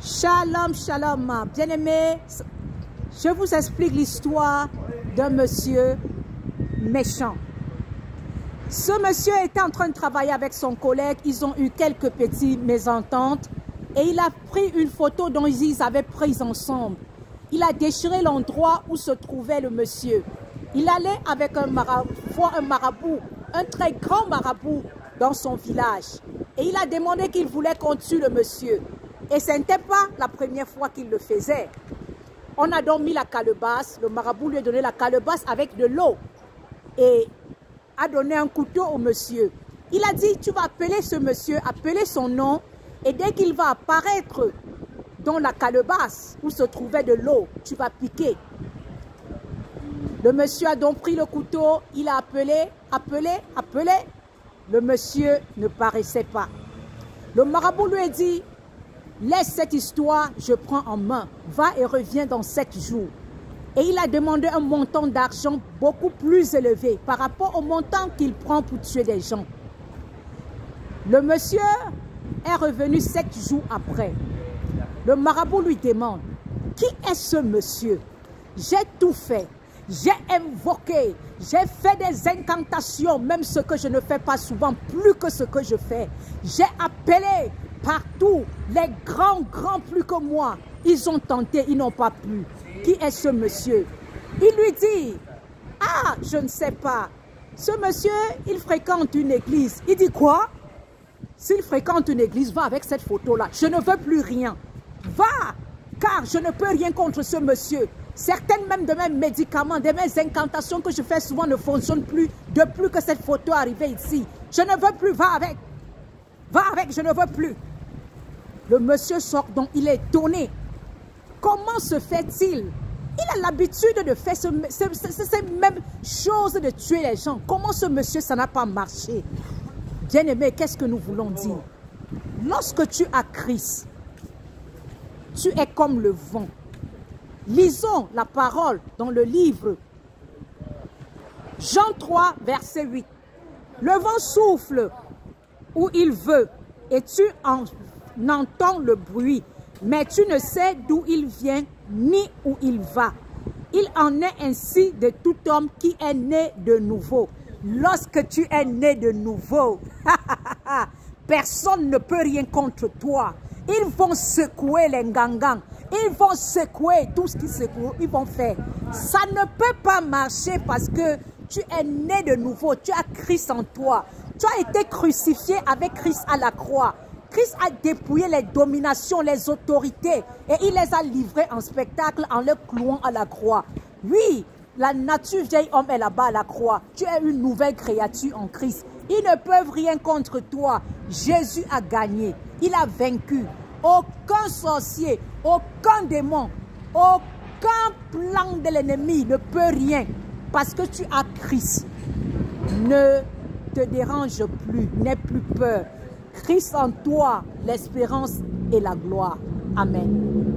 Shalom, shalom, bien-aimés, je vous explique l'histoire d'un monsieur méchant. Ce monsieur était en train de travailler avec son collègue, ils ont eu quelques petites mésententes et il a pris une photo dont ils avaient prise ensemble. Il a déchiré l'endroit où se trouvait le monsieur. Il allait avec un marabout, un très grand marabout dans son village. Et il a demandé qu'il voulait qu'on tue le monsieur. Et ce n'était pas la première fois qu'il le faisait. On a donc mis la calebasse, le marabout lui a donné la calebasse avec de l'eau et a donné un couteau au monsieur. Il a dit, tu vas appeler ce monsieur, appeler son nom, et dès qu'il va apparaître dans la calebasse où se trouvait de l'eau, tu vas piquer. Le monsieur a donc pris le couteau, il a appelé. Le monsieur ne paraissait pas. Le marabout lui a dit, laisse cette histoire, je prends en main. Va et reviens dans 7 jours. Et il a demandé un montant d'argent beaucoup plus élevé par rapport au montant qu'il prend pour tuer des gens. Le monsieur est revenu 7 jours après. Le marabout lui demande, qui est ce monsieur? J'ai tout fait. J'ai invoqué, j'ai fait des incantations, même ce que je ne fais pas souvent, plus que ce que je fais. J'ai appelé partout les grands plus que moi. Ils ont tenté, ils n'ont pas pu. Qui est ce monsieur? Il lui dit, ah, je ne sais pas. Ce monsieur, il fréquente une église. Il dit quoi? S'il fréquente une église, va avec cette photo-là. Je ne veux plus rien. Va, car je ne peux rien contre ce monsieur. Certaines même de mes médicaments, de mes incantations que je fais souvent ne fonctionnent plus depuis que cette photo est arrivée ici. Je ne veux plus, va avec. Va avec, je ne veux plus. Le monsieur sort donc, il est étonné. Comment se fait-il? Il a l'habitude de faire ces mêmes choses, de tuer les gens. Comment ce monsieur, ça n'a pas marché? Bien-aimé, qu'est-ce que nous voulons dire? Lorsque tu as Christ, tu es comme le vent. Lisons la parole dans le livre Jean 3, verset 8. Le vent souffle où il veut et tu en entends le bruit, mais tu ne sais d'où il vient ni où il va. Il en est ainsi de tout homme qui est né de nouveau. Lorsque tu es né de nouveau, personne ne peut rien contre toi. Ils vont secouer les ngangans. Ils vont secouer tout ce qui secoue. Ils vont faire. Ça ne peut pas marcher parce que tu es né de nouveau. Tu as Christ en toi. Tu as été crucifié avec Christ à la croix. Christ a dépouillé les dominations, les autorités et il les a livrées en spectacle en les clouant à la croix. Oui, la nature vieil homme est là-bas à la croix. Tu es une nouvelle créature en Christ. Ils ne peuvent rien contre toi. Jésus a gagné. Il a vaincu. Aucun sorcier, aucun démon, aucun plan de l'ennemi ne peut rien. Parce que tu as Christ. Ne te dérange plus, n'aie plus peur. Christ en toi, l'espérance et la gloire. Amen.